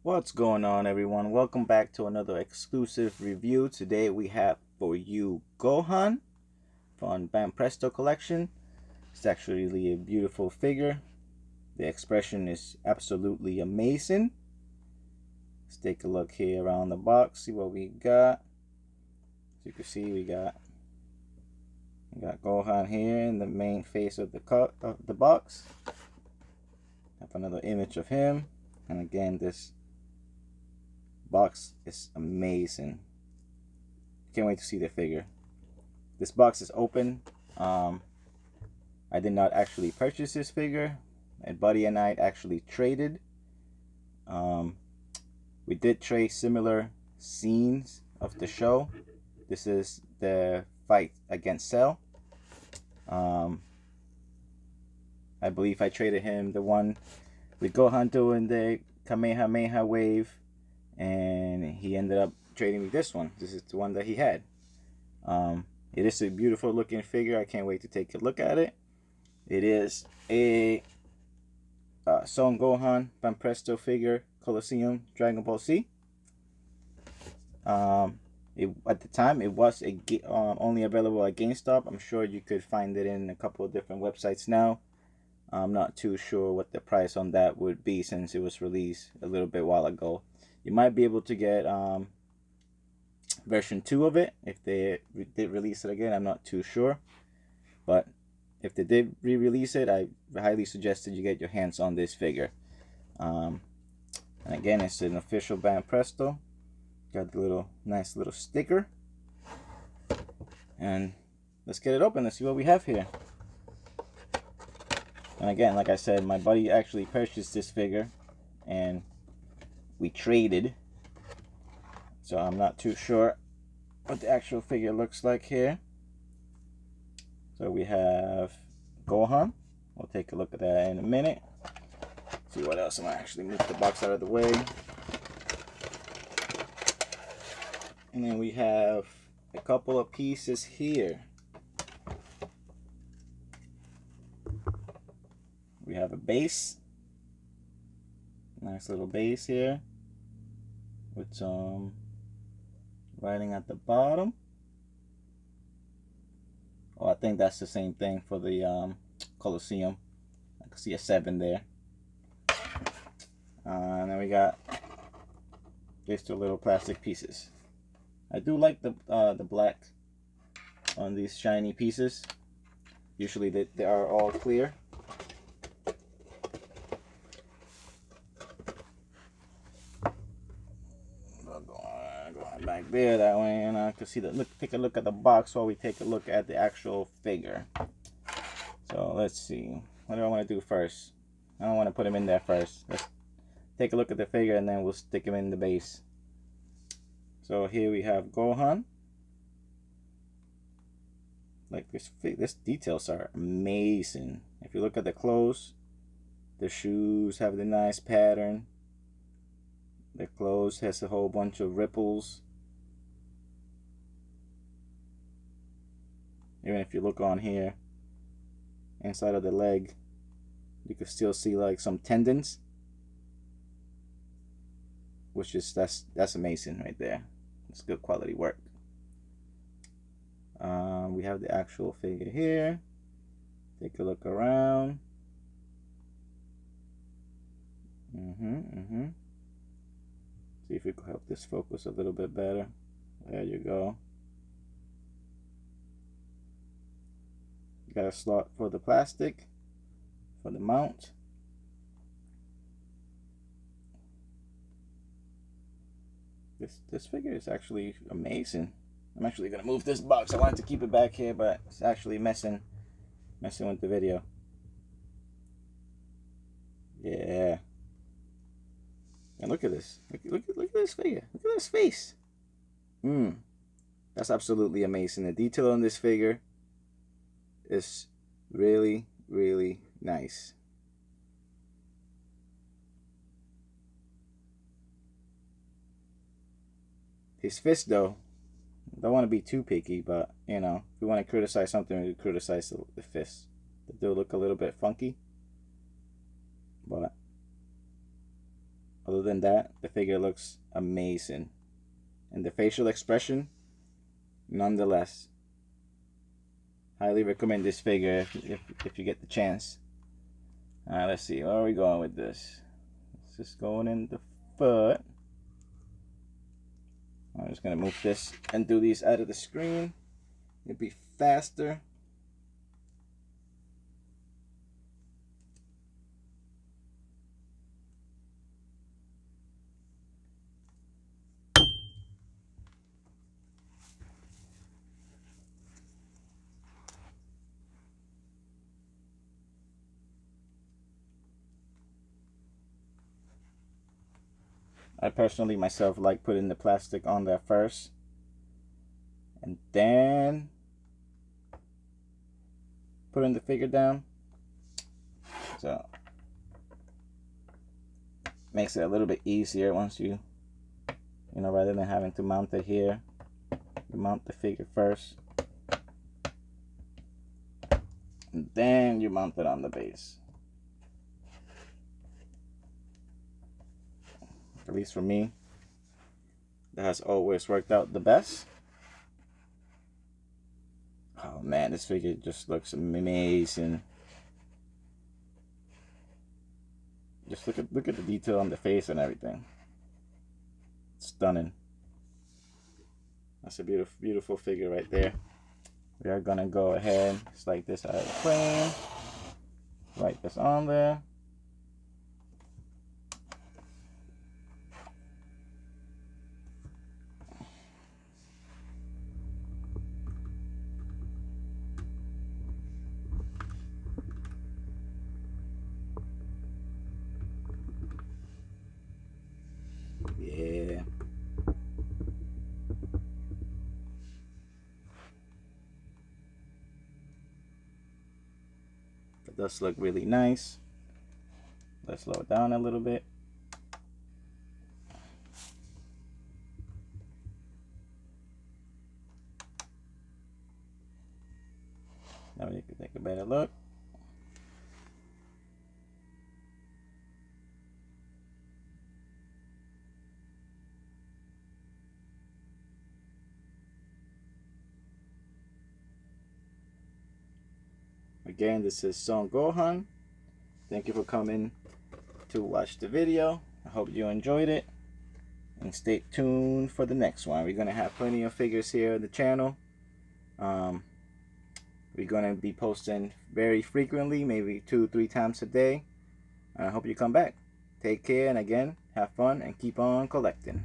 What's going on, everyone? Welcome back to another exclusive review. Today we have for you Gohan from Banpresto Collection. It's actually a beautiful figure. The expression is absolutely amazing. Let's take a look here around the box, see what we got. As you can see, we got Gohan here in the main face of the box. Have another image of him, and again, this box is amazing. Can't wait to see the figure. This box is open. I did not actually purchase this figure. My buddy and I actually traded. We did trade similar scenes of the show. This is the fight against Cell. I believe I traded him the one with Gohan doing the Kamehameha wave, and he ended up trading me this one. This is the one that he had. It is a beautiful looking figure. I can't wait to take a look at it. It is a Son Gohan Banpresto figure Colosseum Dragon Ball Z. At the time, it was only available at GameStop. I'm sure you could find it in a couple of different websites now. I'm not too sure what the price on that would be since it was released a little bit while ago. You might be able to get version 2 of it if they did release it again. I'm not too sure, but if they did re-release it, I highly suggest that you get your hands on this figure. And again, it's an official Banpresto. Got the nice little sticker, and let's get it open. Let's see what we have here. And again, like I said, my buddy actually purchased this figure and we traded, so I'm not too sure what the actual figure looks like here. So we have Gohan. We'll take a look at that in a minute. See what else. I'm gonna actually move the box out of the way. And then we have a couple of pieces here. We have a base. Nice little base here with some writing at the bottom. Oh, I think that's the same thing for the Colosseum. I can see a 7 there. And then we got just two little plastic pieces. I do like the black on these shiny pieces. Usually they are all clear. Going back there that way, and I can see the look. Take a look at the box while we take a look at the actual figure. So let's see. What do I want to do first? I don't want to put him in there first. Let's take a look at the figure and then we'll stick him in the base. So here we have Gohan. Like this details are amazing. If you look at the clothes, the shoes have the nice pattern. The clothes has a whole bunch of ripples. Even if you look on here, inside of the leg, you can still see like some tendons, which is that's amazing right there. It's good quality work. We have the actual figure here. Take a look around. See if we can help this focus a little bit better. There you go. You got a slot for the plastic, for the mount. This figure is actually amazing. I'm actually gonna move this box. I wanted to keep it back here, but it's actually messing with the video. Yeah. And look at this. Look at this figure. Look at this face. That's absolutely amazing. The detail on this figure is really, really nice. His fist, though, don't want to be too picky, but you know, if we want to criticize something, we criticize the fist. They do look a little bit funky, but Other than that, the figure looks amazing. And the facial expression, nonetheless. Highly recommend this figure if you get the chance. Alright, let's see. Where are we going with this? It's just going in the foot. I'm just going to move this and do these out of the screen. It'll be faster. I personally myself like putting the plastic on there first and then putting the figure down. So makes it a little bit easier once you know, rather than having to mount it here, you mount the figure first and then you mount it on the base. At least for me, that has always worked out the best. Oh man, this figure just looks amazing. Just look at the detail on the face and everything. Stunning. That's a beautiful figure right there. We are gonna go ahead, slide this out of the frame, write this on there. Yeah. It does look really nice. Let's slow it down a little bit. Now you can take a better look. Again, this is Son Gohan. Thank you for coming to watch the video. I hope you enjoyed it. And stay tuned for the next one. We're going to have plenty of figures here on the channel. We're going to be posting very frequently, maybe 2-3 times a day. I hope you come back. Take care, and again, have fun and keep on collecting.